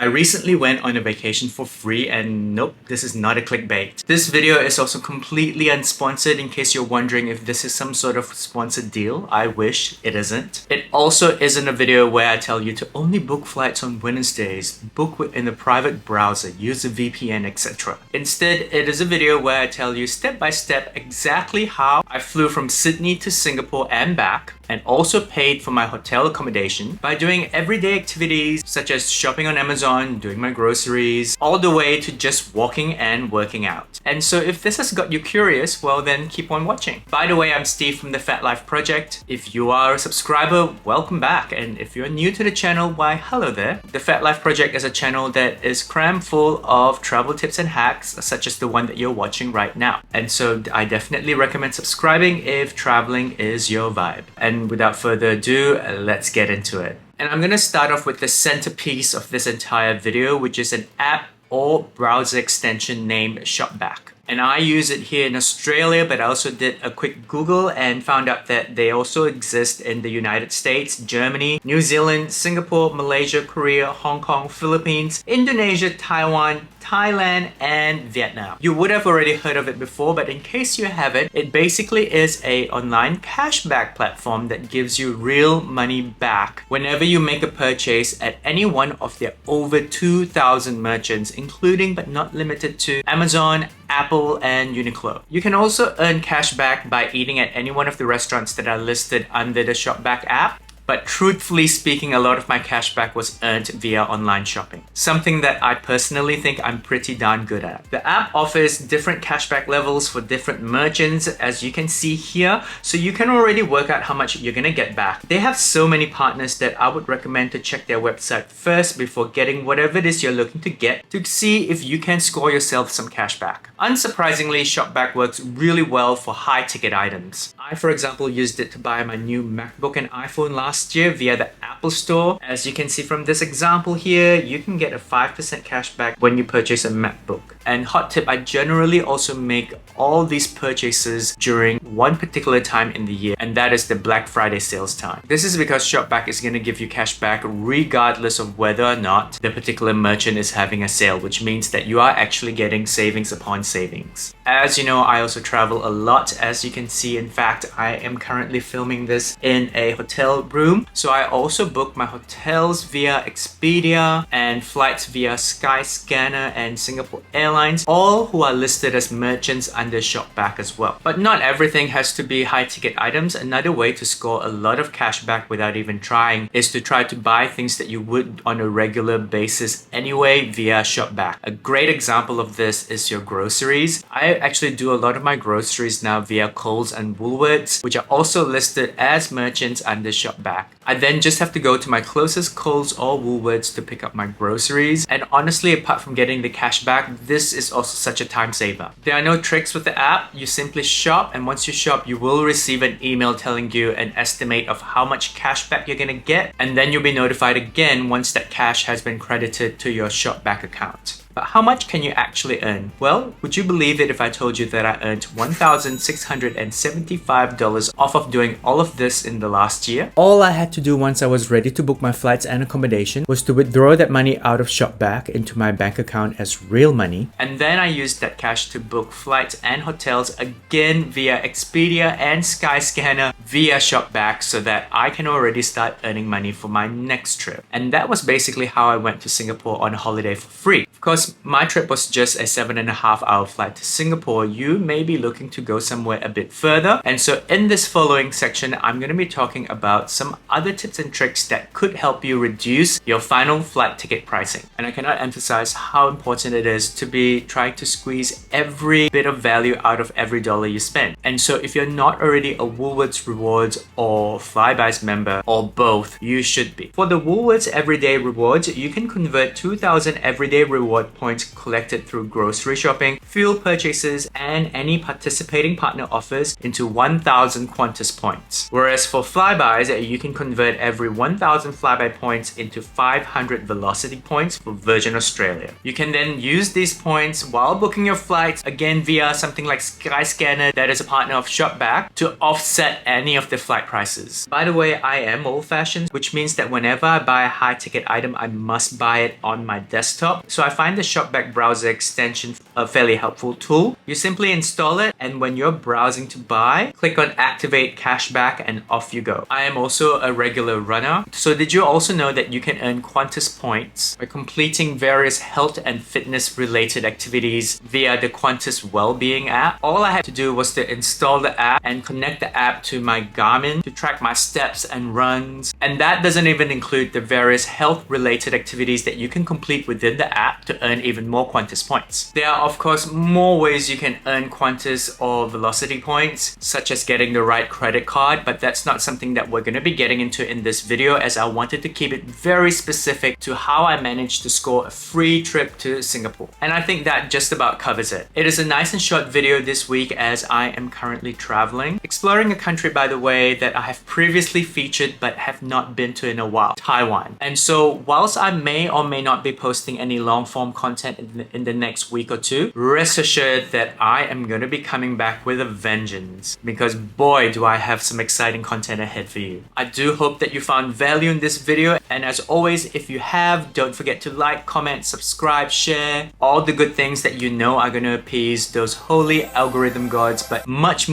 I recently went on a vacation for free and nope, this is not a clickbait. This video is also completely unsponsored in case you're wondering if this is some sort of sponsored deal. I wish it isn't. It also isn't a video where I tell you to only book flights on Wednesdays, book in a private browser, use a VPN, etc. Instead, it is a video where I tell you step by step exactly how I flew from Sydney to Singapore and back, and also paid for my hotel accommodation by doing everyday activities such as shopping on Amazon, doing my groceries, all the way to just walking and working out. And so if this has got you curious, well then keep on watching. By the way, I'm Steve from the Fat Life Project. If you are a subscriber, welcome back. And if you're new to the channel, why hello there. The Fat Life Project is a channel that is crammed full of travel tips and hacks such as the one that you're watching right now. And so I definitely recommend subscribing if traveling is your vibe. And without further ado, let's get into it. And I'm going to start off with the centerpiece of this entire video, which is an app or browser extension named Shopback. And I use it here in Australia, but I also did a quick Google and found out that they also exist in the United States, Germany, New Zealand, Singapore, Malaysia, Korea, Hong Kong, Philippines, Indonesia, Taiwan, Thailand, and Vietnam. You would have already heard of it before, but in case you haven't, it basically is an online cashback platform that gives you real money back whenever you make a purchase at any one of their over 2,000 merchants, including but not limited to Amazon, Apple, and Uniqlo. You can also earn cash back by eating at any one of the restaurants that are listed under the Shopback app. But truthfully speaking, a lot of my cashback was earned via online shopping. Something that I personally think I'm pretty darn good at. The app offers different cashback levels for different merchants, as you can see here, so you can already work out how much you're gonna get back. They have so many partners that I would recommend to check their website first before getting whatever it is you're looking to get to see if you can score yourself some cashback. Unsurprisingly, Shopback works really well for high ticket items. I, for example, used it to buy my new MacBook and iPhone last year via the Apple Store. As you can see from this example here, you can get a 5% cashback when you purchase a MacBook. And hot tip, I generally also make all these purchases during one particular time in the year, and that is the Black Friday sales time. This is because Shopback is going to give you cashback regardless of whether or not the particular merchant is having a sale, which means that you are actually getting savings upon savings. As you know, I also travel a lot, as you can see. In fact, I am currently filming this in a hotel room. So I also book my hotels via Expedia and flights via Skyscanner and Singapore Airlines, all who are listed as merchants under Shopback as well. But not everything has to be high ticket items. Another way to score a lot of cash back without even trying is to try to buy things that you would on a regular basis anyway via Shopback. A great example of this is your groceries. I actually do a lot of my groceries now via Coles and Woolworths, which are also listed as merchants under Shopback. I then just have to go to my closest Coles or Woolworths to pick up my groceries. And honestly, apart from getting the cash back, this is also such a time saver. There are no tricks with the app. You simply shop, and once you shop, you will receive an email telling you an estimate of how much cash back you're gonna get, and then you'll be notified again once that cash has been credited to your Shopback account. But how much can you actually earn? Well, would you believe it if I told you that I earned $1,675 off of doing all of this in the last year? All I had to do once I was ready to book my flights and accommodation was to withdraw that money out of Shopback into my bank account as real money. And then I used that cash to book flights and hotels again via Expedia and Skyscanner via Shopback so that I can already start earning money for my next trip. And that was basically how I went to Singapore on a holiday for free. Of course, my trip was just a 7.5-hour flight to Singapore. You may be looking to go somewhere a bit further. And so in this following section, I'm going to be talking about some other tips and tricks that could help you reduce your final flight ticket pricing. And I cannot emphasize how important it is to be trying to squeeze every bit of value out of every dollar you spend. And so if you're not already a Woolworths Rewards or Flybuys member, or both, you should be. For the Woolworths Everyday Rewards, you can convert 2,000 everyday reward of points collected through grocery shopping, fuel purchases, and any participating partner offers into 1,000 Qantas points. Whereas for Flybuys, you can convert every 1,000 Flybuy points into 500 Velocity points for Virgin Australia. You can then use these points while booking your flights, again via something like Skyscanner that is a partner of Shopback, to offset any of the flight prices. By the way, I am old-fashioned, which means that whenever I buy a high-ticket item, I must buy it on my desktop. So I find the Shopback browser extension a fairly helpful tool. You simply install it, and when you're browsing to buy, click on Activate Cashback and off you go. I am also a regular runner. So did you also know that you can earn Qantas points by completing various health and fitness related activities via the Qantas Wellbeing App? All I had to do was to install the app and connect the app to my Garmin to track my steps and runs. And that doesn't even include the various health related activities that you can complete within the app to earn even more Qantas points. There are of course more ways you can earn Qantas or Velocity points, such as getting the right credit card, but that's not something that we're going to be getting into in this video, as I wanted to keep it very specific to how I managed to score a free trip to Singapore. And I think that just about covers it. It is a nice and short video this week as I am currently traveling, exploring a country, by the way, that I have previously featured but have not been to in a while, Taiwan. And so whilst I may or may not be posting any long form content in the next week or two, rest assured that I am going to be coming back with a vengeance, because boy do I have some exciting content ahead for you. I do hope that you found value in this video, and as always, if you have, don't forget to like, comment, subscribe, share, all the good things that you know are going to appease those holy algorithm gods. But much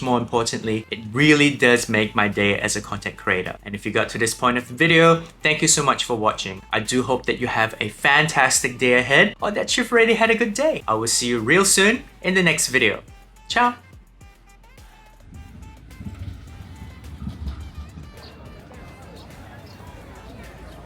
more importantly, it really does make my day as a content creator. And if you got to this point of the video, thank you so much for watching. I do hope that you have a fantastic day ahead, or that you've already had a good day. I will see you real soon in the next video. Ciao!